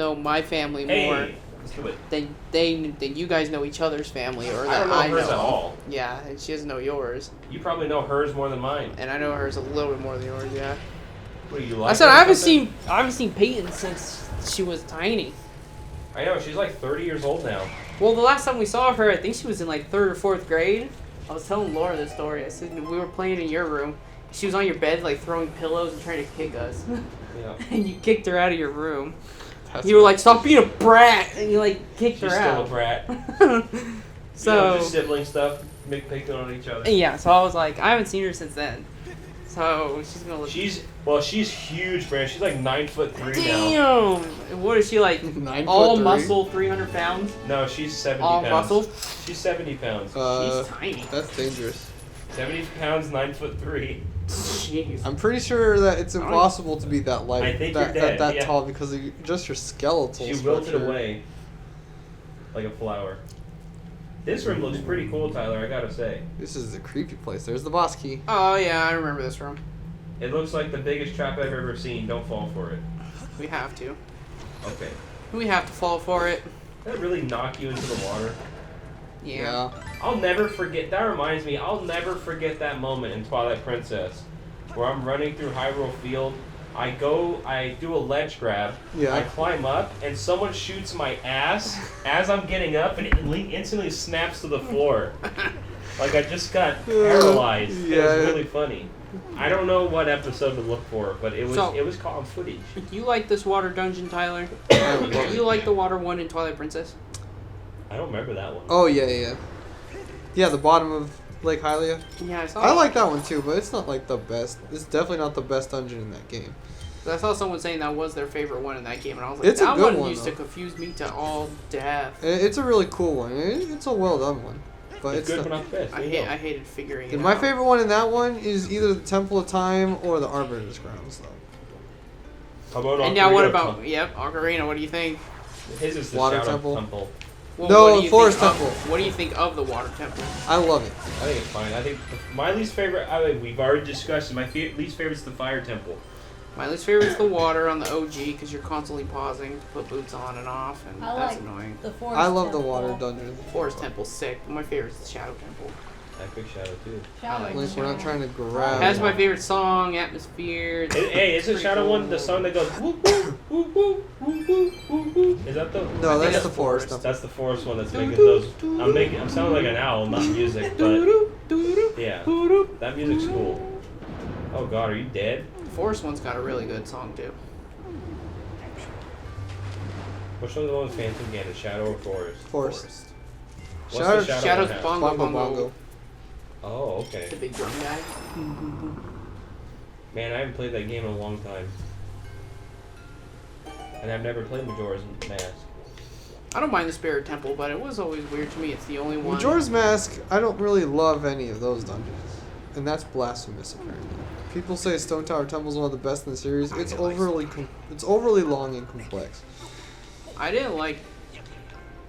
know my family more let's do it. than you guys know each other's family, or I that don't know I hers know. at all. Yeah, and she doesn't know yours. You probably know hers more than mine. And I know hers a little bit more than yours. Yeah. What do you like? I said I haven't seen Peyton since she was tiny. I know, she's like 30 years old now. Well, the last time we saw her, I think she was in like 3rd or 4th grade. I was telling Laura this story. I said we were playing in your room. She was on your bed, like throwing pillows and trying to kick us. Yeah. And you kicked her out of your room. You were like, "Stop being a brat!" And you like kicked her out. She's still a brat. So just sibling stuff, picking on each other. yeah, so I was like, I haven't seen her since then. So she's gonna look. She's huge, man. She's like 9'3" now. Damn! What is she like? 9'3"? Muscle, 300 pounds. No, she's 70 All pounds. muscle. She's 70 pounds. She's tiny. That's dangerous. 70 pounds, 9'3". Jeez. I'm pretty sure that it's impossible to be that light, I think you're dead, that yeah. tall, because of just your skeletal She structure. wilted away like a flower. This room looks pretty cool, Tyler, I gotta say. This is a creepy place. There's the boss key. Oh yeah, I remember this room. It looks like the biggest trap I've ever seen. Don't fall for it. We have to. Okay. We have to fall for it. Did that really knock you into the water? Yeah. I'll never forget. That reminds me. I'll never forget that moment in Twilight Princess, where I'm running through Hyrule Field. I do a ledge grab. Yeah. I climb up, and someone shoots my ass as I'm getting up, and it instantly snaps to the floor. Like I just got paralyzed. Yeah. It was really funny. I don't know what episode to look for, but it was called footage. You like this water dungeon, Tyler? I love Do you it. like the water one in Twilight Princess? I don't remember that one. Oh, yeah. Yeah, the bottom of Lake Hylia. Yeah, I saw. I like that one too, but it's not like the best. It's definitely not the best dungeon in that game. I saw someone saying that was their favorite one in that game, and I was like, It's a that good one one, used though. to confuse me to all death. It's a really cool one. It's a well done one. But It's good, but not the best. I hated figuring it And out. my favorite one in that one is either the Temple of Time or the Arbiter's Grounds, though. How about And now what Ocarina about of Ocarina? What do you think? Time? His is the Water Shadow Temple? Temple. Well, No, what do you Forest think of- Temple. What do you think of the water temple? I love it. I think it's fine. I think my least favorite. We've already discussed it. My least favorite is the Fire Temple. My least favorite is the water on the OG because you're constantly pausing to put boots on and off, and I that's like annoying. the forest I love the temple. water dungeon. Forest Temple's sick, but my favorite is the Shadow Temple. I pick Shadow too. Shadow like Link, we're not trying to It grab. has my favorite song, Atmosphere. Hey, isn't Pretty Shadow one cool. the song that goes whoop whoop whoop whoop whoop whoop whoop whoop? Is that the? No, that's that's the Forest Temple. That's the forest one that's making those. I'm sounding like an owl, not music, but yeah, that music's cool. Oh God, are you dead? The Forest one's got a really good song too. Which one's the one with Phantom Ganon, Shadow or Forest? Forest. What's the Shadow Shadow's one have? Bongo Bongo Bongo. Bongo. Oh, okay. The big drum guy. Man, I haven't played that game in a long time. And I've never played Majora's Mask. I don't mind the Spirit Temple, but it was always weird to me. It's the only one. Majora's Mask, I don't really love any of those dungeons. And that's blasphemous, apparently. People say Stone Tower Temple is one of the best in the series. It's overly long and complex. I didn't like.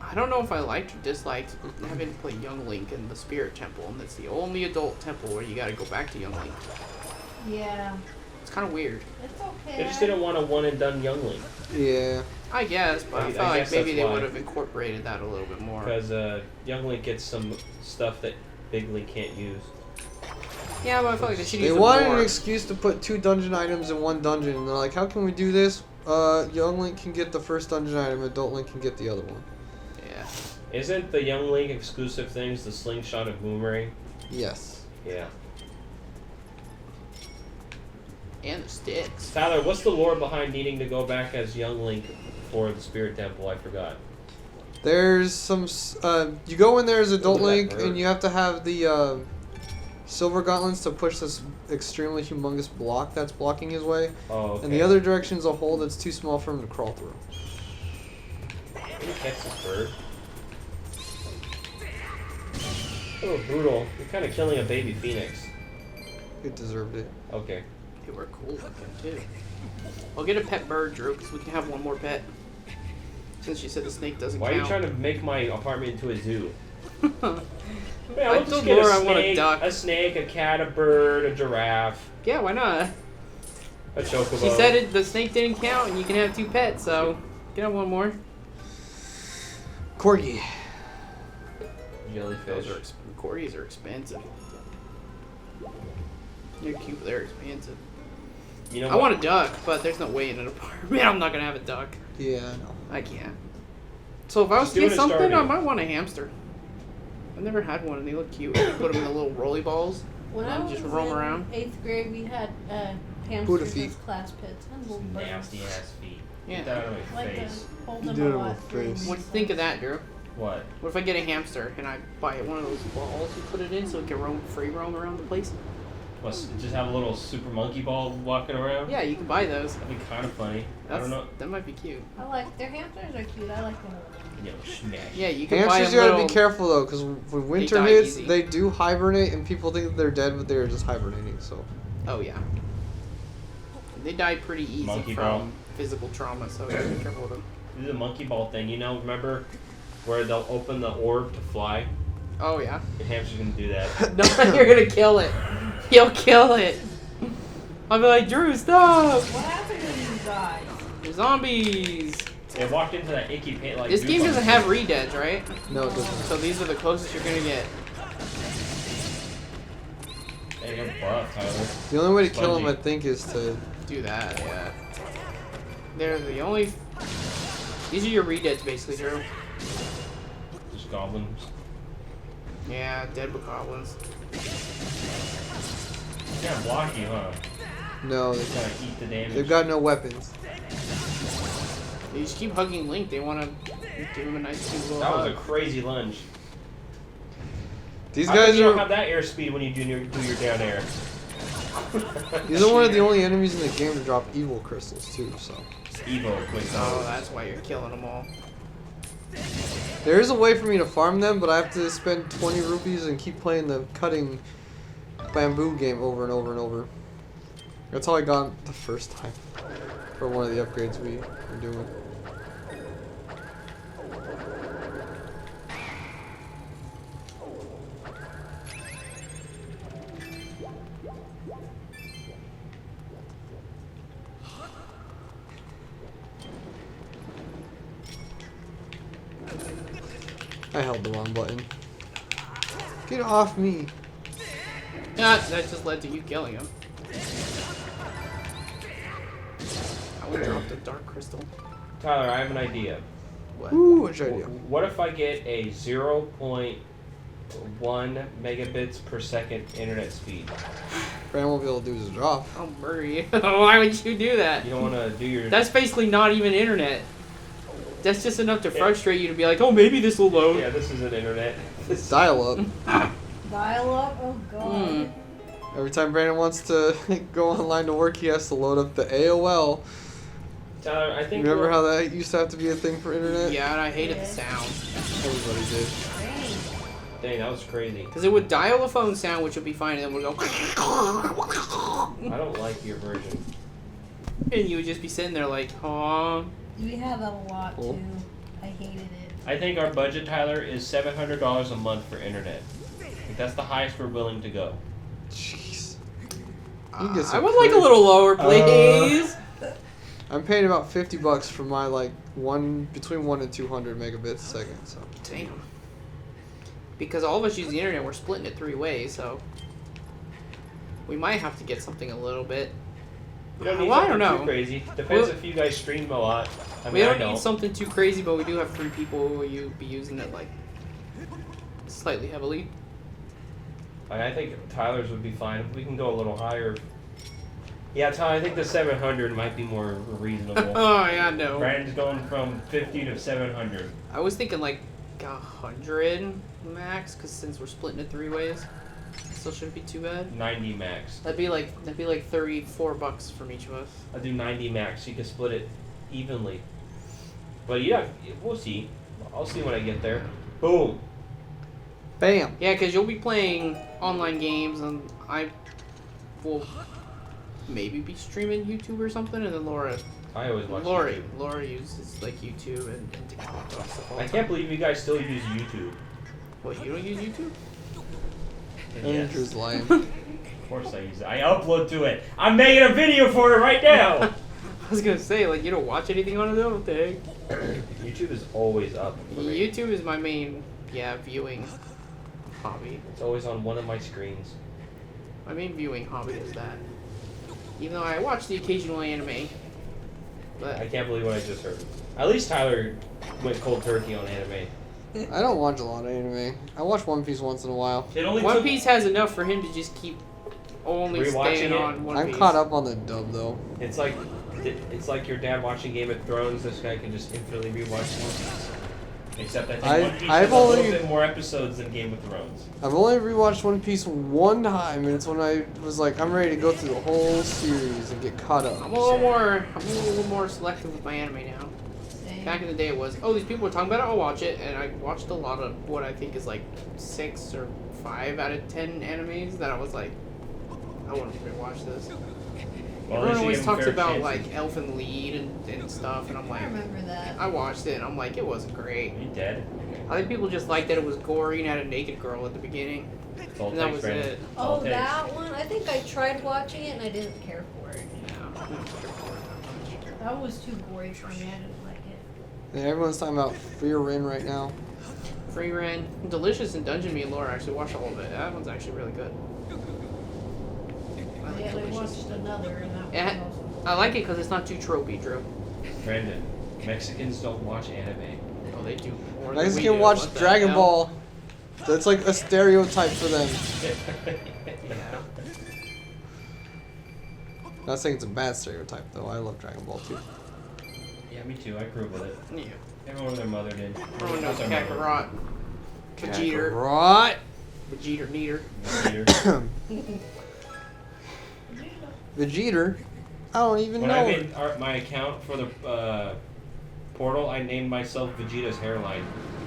I don't know if I liked or disliked having to play Young Link in the Spirit Temple, and it's the only adult temple where you got to go back to Young Link. Yeah. It's kind of weird. It's okay. They just didn't want a one and done Young Link. Yeah. I guess, but I I felt like guess maybe that's they why. would have incorporated that a little bit more. Because Young Link gets some stuff that Big Link can't use. Yeah, but I feel like they should They use wanted more. an excuse to put 2 dungeon items in one dungeon, and they're like, how can we do this? Young Link can get the first dungeon item, Adult Link can get the other one. Yeah. Isn't the Young Link exclusive things the slingshot and boomerang? Yes. Yeah. And the sticks. Tyler, what's the lore behind needing to go back as Young Link for the Spirit Temple? I forgot. There's some, you go in there as Adult Look at that Link, bird. and you have to have the, Silver Gauntlets to push this extremely humongous block that's blocking his way. Oh, okay. And the other direction's a hole that's too small for him to crawl through. Can you catch this bird? Oh, brutal. You're kind of killing a baby phoenix. It deserved it. Okay. They were cool looking too. I'll get a pet bird, Drew, because we can have one more pet. Since you said the snake doesn't Why are count. you trying to make my apartment into a zoo? Man, I I'll just told get Laura I want a duck. a snake, a cat, a bird, a giraffe, Yeah, why not? a chocobo. She said the snake didn't count, and you can have 2 pets. So Can I have one more? Corgi. Jellyfish. Corgis are expensive. They're cute, but they're expensive. You know I want a duck, but there's no way in an apartment I'm not gonna have a duck. Yeah, I know. I can't. So if I was Just to do get it in something, I Stardew. might want a hamster. I've never had one, and they look cute. You put them in the little rolly balls. When And I just was roam in around. 8th grade, we had Buddha hamsters feet. as class pets. And little birds. Nasty ass feet. Yeah. Get that out of my Like to face. hold You them did it a on lot. my during face. What do you think of that, Drew? What? What if I get a hamster and I buy one of those balls you put it in so it can free roam around the place? What's, just have a little super monkey ball walking around? Yeah, you can buy those. That'd be kind of funny. I That's, don't know. That might be cute. I like their hamsters are cute. I like them. Yo, smash. Yeah, you can buy Hamsters, a you gotta little... be careful though, because when winter die hits, easy. they do hibernate, and people think that they're dead, but they're just hibernating. So Oh, yeah. They die pretty easy Monkey from ball. physical trauma, so you gotta be careful with them. Do the monkey ball thing. You know, remember where they'll open the orb to fly? Oh, yeah. Your hamster's gonna do that. No, you're gonna kill it. You'll kill it. I'll be like, Drew, stop! What happened when you died? There's zombies. They walked into that icky pit like. This game goop doesn't on have it. redeads, right? no, it doesn't. So these are the closest you're gonna get. Hey, you're buff, Tyler. The only way to kill them, I Spongy. think, is to. Do that, yeah. They're the only... These are your redeads, basically, Drew. Just goblins. Yeah, dead with goblins. They can't block you, huh? No, They gotta eat the damage. they've got no weapons. They just keep hugging Link. They want to give him a nice cute little That was a hug. crazy lunge. These How come guys you don't have are. that airspeed when you do your down air. These are one of the only enemies in the game to drop evil crystals too. So Evo, quick. Oh, that's why you're killing them all. there is a way for me to farm them, but I have to spend 20 rupees and keep playing the cutting bamboo game over and over and over. That's how I got it the first time for one of the upgrades we were doing. I held the wrong button. Get off me. Yeah, that just led to you killing him. I would drop the dark crystal. Tyler, I have an idea. What? Ooh, what's your idea? What if I get a 0.1 megabits per second internet speed? Brand won't be able to do his job. I'll murder you. Why would you do that? You don't want to do your. That's basically not even internet. That's just enough to frustrate you to be like, oh, maybe this will load. Yeah, this isn't internet. It's dial up. Dial up? Oh god. Hmm. Every time Brandon wants to go online to work, he has to load up the AOL. Tyler, I think. Remember how that used to have to be a thing for internet? Yeah, and I hated the sound. Everybody did. Dang. Dang, that was crazy. Because it would dial a phone sound, which would be fine, and then it would go... I don't like your version. And you would just be sitting there like, aw. We had that a lot Cool. too. I hated it. I think our budget, Tyler, is $700 a month for internet. I think that's the highest we're willing to go. Jeez. You can get I some would like a crazy- little lower, please. I'm paying about $50 for my between 1 and 200 megabits a second. So Damn. Because all of us use the internet, we're splitting it 3 ways, so... We might have to get something a little bit... You don't need Well, I something don't too know. crazy. Depends Well- if you guys stream a lot. I mean, We I don't don't. need something too crazy, but we do have 3 people who will be using it, like, slightly heavily. I think Tyler's would be fine. We can go a little higher. Yeah, Tyler, I think the 700 might be more reasonable. Oh, yeah, no. Brandon's going from 50 to 700. I was thinking, like, 100 max, because since we're splitting it 3 ways, it still shouldn't be too bad. 90 max. That'd be like $34 from each of us. I'll do 90 max. So you can split it evenly. But yeah, we'll see. I'll see when I get there. Boom. bam. Yeah, because you'll be playing online games, and I will maybe be streaming YouTube or something, and then Laura I always watch YouTube. Laura uses like YouTube and TikTok and stuff all the I time. can't believe you guys still use YouTube. What, you don't use YouTube? And yes, Andrew's lying. of course I use it. I upload to it. I'm making a video for it right now. was gonna say, like, you don't watch anything on it though? What the heck? YouTube is always up for me. YouTube is my main, viewing hobby. It's always on one of my screens. My main viewing hobby is that. Even though I watch the occasional anime. But I can't believe what I just heard. At least Tyler went cold turkey on anime. I don't watch a lot of anime. I watch One Piece once in a while. It only One took Piece has enough for him to just keep only Rewatching staying it? on One I'm Piece. caught up on the dub though. It's like your dad watching Game of Thrones. This guy can just infinitely rewatch One Piece. Except I think One Piece I've has a little only- bit more episodes than Game of Thrones. I've only rewatched One Piece one time, and it's when I was like, I'm ready to go through the whole series and get caught up. I'm a little more selective with my anime now. Same. Back in the day, it was, oh, these people are talking about it, I'll watch it. And I watched a lot of what I think is like 6 or 5 out of 10 animes that I was like, I want to rewatch this. Well, at Everyone least you always give 'em talks fair about chances. like Elfen Lied and stuff, and I'm like, I remember that. I watched it and I'm like, it wasn't great. Are you dead? I think people just liked that it was gory and had a naked girl at the beginning. That's all it And that takes, was Brandon. it. That's all Oh, it takes. that one? I think I tried watching it and I didn't care for it. Yeah. That was too gory for me. I didn't like it. Yeah, everyone's talking about Free Rin right now. Free Ren, Delicious and Dungeon Me and Lore actually watched all of it. That one's actually really good. I like Yeah, I Delicious. watched another and that Yeah. was awesome. I like it because it's not too tropey, Drew. Brandon, Mexicans don't watch anime. Oh, they do more than I just we can do. watch What the Dragon hell? Ball. That's like a stereotype for them. Yeah. Not saying it's a bad stereotype though. I love Dragon Ball too. Yeah, me too. I grew up with it. Yeah. Everyone and their mother did. Oh no, What's our mother? Kakarot. Vegeta. Right. Vegeta Neater. Vegeta. Vegeta. I don't even When know. I made my account for the portal, I named myself Vegeta's hairline.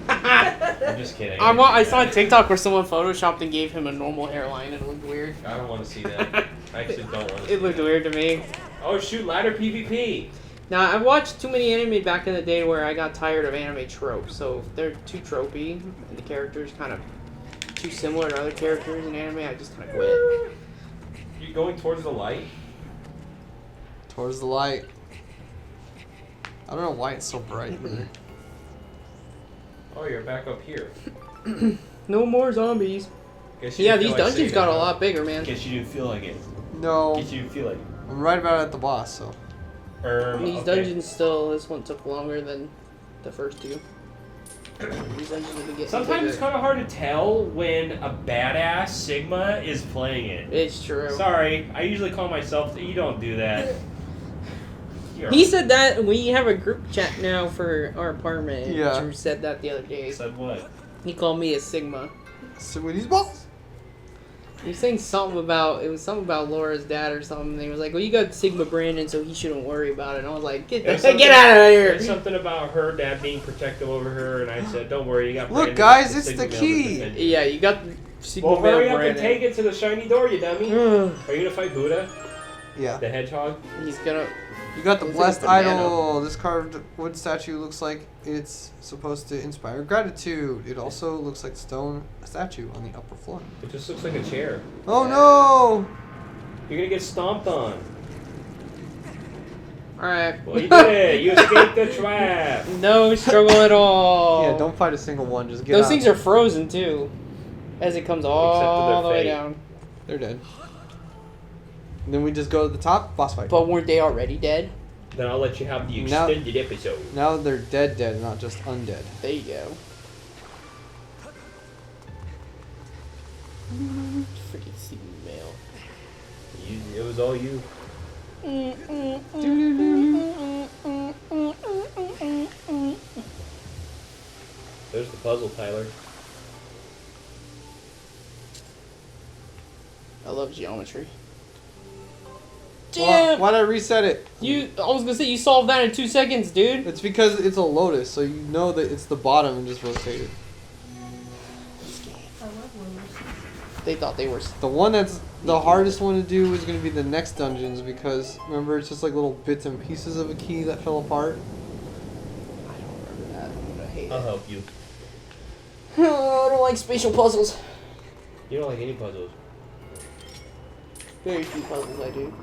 I'm just kidding. I saw a TikTok where someone photoshopped and gave him a normal hairline and it looked weird. I don't want to see that. I actually don't want to see It looked that. weird to me. Oh shoot, ladder PvP! Now, I watched too many anime back in the day where I got tired of anime tropes. So if they're too tropey and the characters kind of too similar to other characters in anime, I just kind of quit. You going towards the light? Towards the light. I don't know why it's so bright either. Oh, you're back up here. No more zombies. Guess you Yeah, didn't these feel like dungeons saving, got a huh? lot bigger, man. Guess you didn't feel like it. No, Guess you didn't feel like it. I'm right about at the boss, so. These Okay. dungeons still, this one took longer than the first two. These dungeons have been getting Sometimes it's bigger. kind of hard to tell when a badass Sigma is playing it. It's true. Sorry, I usually call myself. You don't do that. You're He said that we have a group chat now for our apartment. Yeah. Drew said that the other day. said what? He called me a Sigma. So with these balls? He was saying something about Laura's dad or something. And he was like, "Well, you got Sigma Brandon, so he shouldn't worry about it." And I was like, "Get There's out of here!" There's something about her dad being protective over her, and I said, "Don't worry, you got." Look, Brandon, guys, it's Sigma the male to key. defend you." Yeah, you got Sigma Well, hurry male up and take Brandon. it to the shiny door, you dummy. Are you gonna fight Buddha, Yeah. the hedgehog? He's gonna. You got the Looks like a blessed banana. idol. This carved wood statue looks like it's supposed to inspire gratitude. It also looks like a stone statue on the upper floor. It just looks like a chair. Oh Yeah. no! You're gonna get stomped on. All right. Well, you did it. You escaped the trap. No struggle at all. Yeah, don't fight a single one. Just get Those out. things are frozen too, as it comes all the way fate. down. They're dead. And then we just go to the top, boss fight. But weren't they already dead? Then I'll let you have the Now- extended episode. Now they're dead, not just undead. There you go. Freaking Sigma male. It was all you. There's the puzzle, Tyler. I love geometry. Well, Damn! why'd I reset it? I was gonna say you solved that in 2 seconds, dude. It's because it's a lotus, so you know that it's the bottom and just rotate it. I love Lewis. They thought they were. The one that's the hardest one to do is going to be the next dungeons because remember it's just like little bits and pieces of a key that fell apart. I don't remember that. But I hate I'll it. help you. I don't like spatial puzzles. You don't like any puzzles. Very few puzzles I do.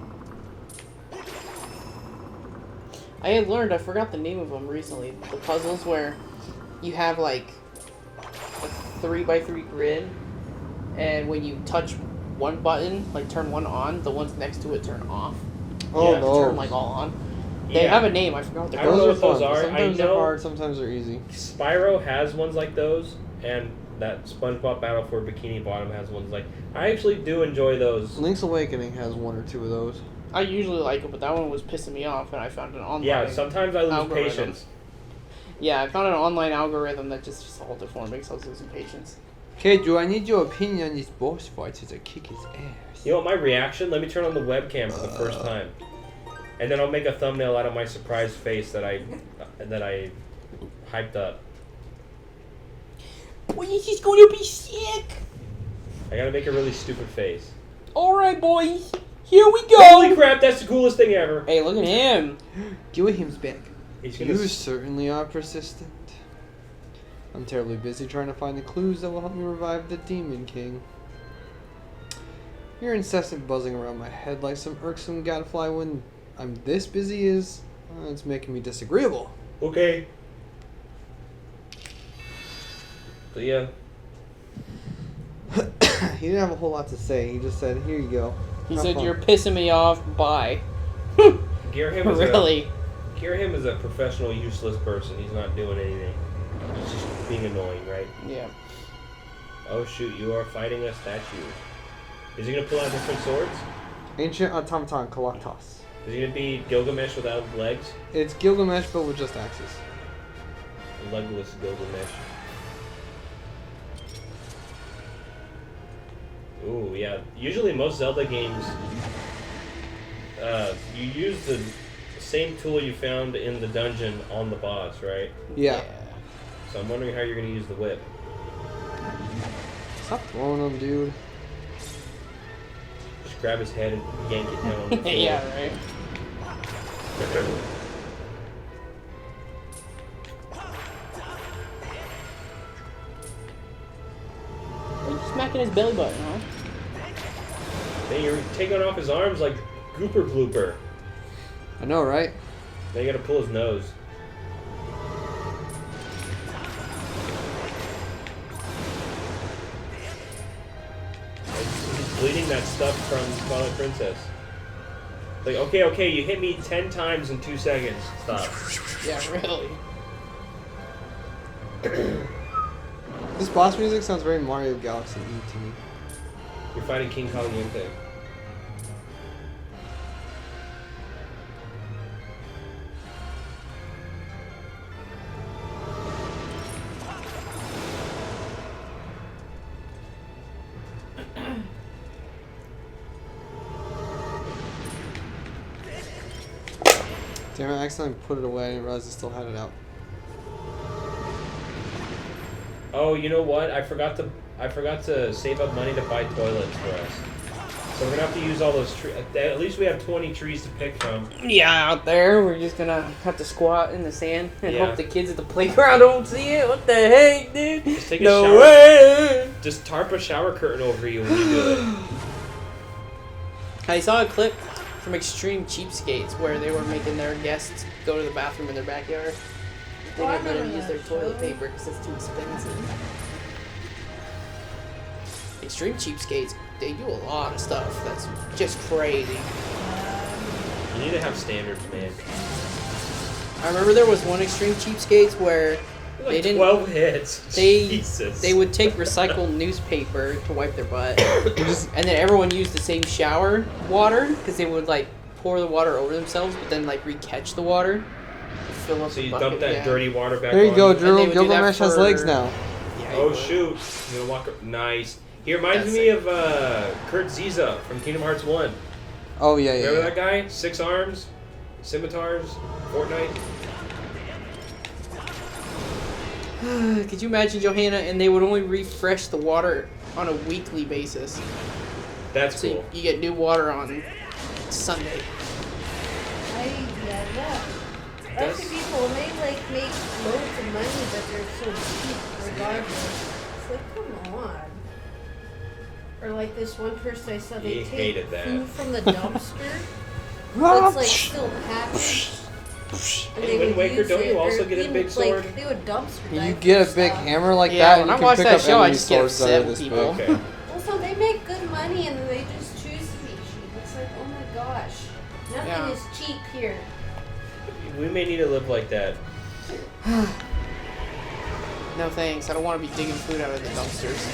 I had learned, I forgot the name of them recently. The puzzles where you have like a 3x3 grid, and when you touch one button, like turn one on, the ones next to it turn off. Oh, Yeah, no. Turn like all on. They Yeah. have a name, I forgot what they're I don't called. know what those fun. are. Sometimes I they're know- hard, sometimes they're easy. Spyro has ones like those, and that SpongeBob Battle for Bikini Bottom has ones like. I actually do enjoy those. Link's Awakening has one or two of those. I usually like it, but that one was pissing me off, and I found an online. Yeah, sometimes I lose algorithm. patience. Yeah, I found an online algorithm that just altered for me, so I was losing patience. Okay, Drew, I need your opinion on this boss fight since I kick his ass. You know what my reaction? Let me turn on the webcam for the first time, and then I'll make a thumbnail out of my surprised face that I hyped up. Boy, this is gonna be sick! I gotta make a really stupid face. Alright, boys, here we go! Holy crap! That's the coolest thing ever. Hey, look at him! Give him back. He's gonna. You certainly are persistent. I'm terribly busy trying to find the clues that will help me revive the Demon King. Your incessant buzzing around my head like some irksome gadfly when I'm this busy it's making me disagreeable. Okay. So yeah. He didn't have a whole lot to say. He just said, "Here you go." He Have said, fun." "You're pissing me off, bye." Gear him is Really? Gear him is a professional, useless person. He's not doing anything. He's just being annoying, right? Yeah. Oh shoot! You are fighting a statue. Is he gonna pull out different swords? Ancient Automaton Collectos. Is he gonna be Gilgamesh without legs? It's Gilgamesh, but with just axes. Legless Gilgamesh. Ooh, yeah. Usually most Zelda games, you use the same tool you found in the dungeon on the boss, right? Yeah. So I'm wondering how you're going to use the whip. Stop throwing them, dude. Just grab his head and yank it down on the floor. Yeah, right. Are you smacking his belly button, huh? Then you're taking off his arms like Gooper Blooper. I know, right? Then you gotta pull his nose. He's bleeding that stuff from Twilight Princess. Like, okay, you hit me 10 times in 2 seconds. Stop. Yeah, really. This boss music sounds very Mario Galaxy to me. You're fighting King Caliente. Damn it, I accidentally put it away. I didn't realize I still had it out. Oh, you know what? I forgot to save up money to buy toilets for us. So we're gonna have to use all those trees. At least we have 20 trees to pick from. Yeah, out there, we're just gonna have to squat in the sand and Yeah. hope the kids at the playground don't see it. What the heck, dude? Just take a No shower. way! Just tarp a shower curtain over you when you do it. I saw a clip from Extreme Cheapskates where they were making their guests go to the bathroom in their backyard. They Oh, I didn't let them remember use their that toilet show. paper because it's too expensive. Extreme Cheapskates, they do a lot of stuff that's just crazy. You need to have standards, man. I remember there was one Extreme Cheapskates where Like they didn't. 12 hits. They Jesus. they would take recycled newspaper to wipe their butt, Just and then everyone used the same shower water because they would like pour the water over themselves, but then like recatch the water, fill up So the you bucket, dump that yeah. dirty water back there you on. go, And Drew. they would do that Gilgamesh has for- legs now. Yeah, Oh you shoot! You gonna walk? Nice. He reminds That's me it. of Kurt Ziza from Kingdom Hearts 1. Oh yeah, Remember yeah. that guy? 6 arms, scimitars, Fortnite. would. Could you imagine, Johanna? And they would only refresh the water on a weekly basis. That's So cool. you get new water on Sunday. Yeah. That's the people, and they like make loads of money, but they're so cheap regardless. It's like, come on. Or like this one person I saw, they He take hated that. food from the dumpster that's like still packaged, And In they Wind would Waker, use don't you it, also or get a even, big sword? Like, they would dumpster You dive get a for big stuff. hammer like Yeah, that, and when you I can watch pick that up show, I enemy just get swords that are upset this with big. people. Okay. Also, they make good money and then they just choose to be cheap. It's like, oh my gosh. Nothing Yeah. is cheap here. We may need to live like that. No thanks. I don't want to be digging food out of the dumpsters.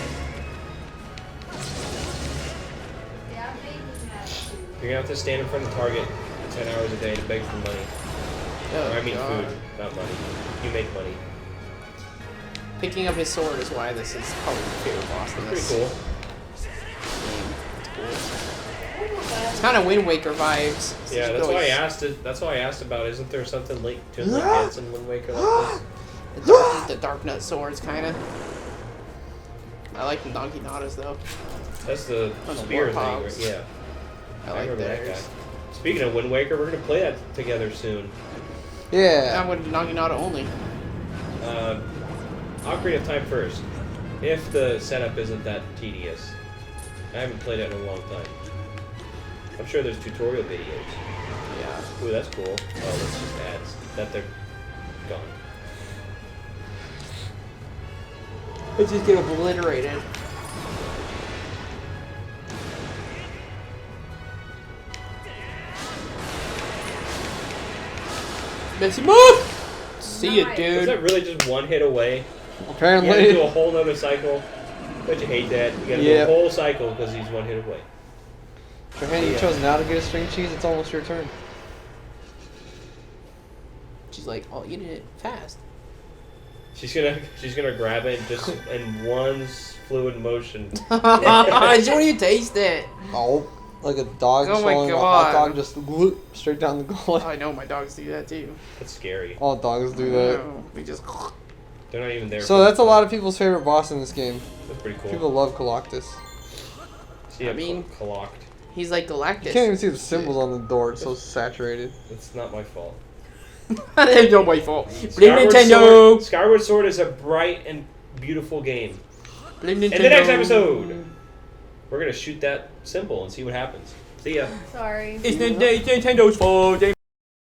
Yeah, maybe have to. You're gonna have to stand in front of Target 10 hours a day to beg for money. Oh, Or I mean God. food, not money. You make money. Picking up his sword is why this is probably my favorite boss in Pretty this cool. game. It's kind of Wind Waker vibes. It's Yeah, just that's why I really asked it. That's why I asked about. Isn't there something like Twin Light in Wind Waker like this? The Dark Nut swords, kind of. I like the Donkey Nadas though. That's the Oh, the spear thing. Warthogs. Right? Yeah, I I like remember that theirs. guy. Speaking of Wind Waker, we're gonna play that together soon. Yeah. I'm with Donkey Nada only. Ocarina of Time first, if the setup isn't that tedious. I haven't played it in a long time. I'm sure there's tutorial videos. Yeah. Ooh, that's cool. Oh, that's just ads. That they're gone. Let's just get obliterated. Messy move! See ya, Nice. Is dude. that really just one hit away? You gotta do Apparently. a whole nother cycle. Don't you hate that? You gotta Yep. do a whole cycle because he's one hit away. Japan, you Yeah. chose now to get a string cheese. It's almost your turn. She's like, I'll eat it fast. She's gonna grab it just in one fluid motion. She won't even taste it. Oh, like a dog Oh my swallowing a hot God. dog, just whoop, straight down the gullet. I know my dogs do that too. That's scary. All dogs do that. No, we just. They're not even there. So that's a lot of people's favorite boss in this game. That's pretty cool. People love Coloctus. See, I mean- clocked. He's like Galactus. You can't even see the symbols on the door. It's so saturated. It's not my fault. That's not my fault. Blame Nintendo. Sword, Skyward Sword is a bright and beautiful game. Blame Nintendo. In the next episode, we're gonna shoot that symbol and see what happens. See ya. Sorry. It's Nintendo's fault.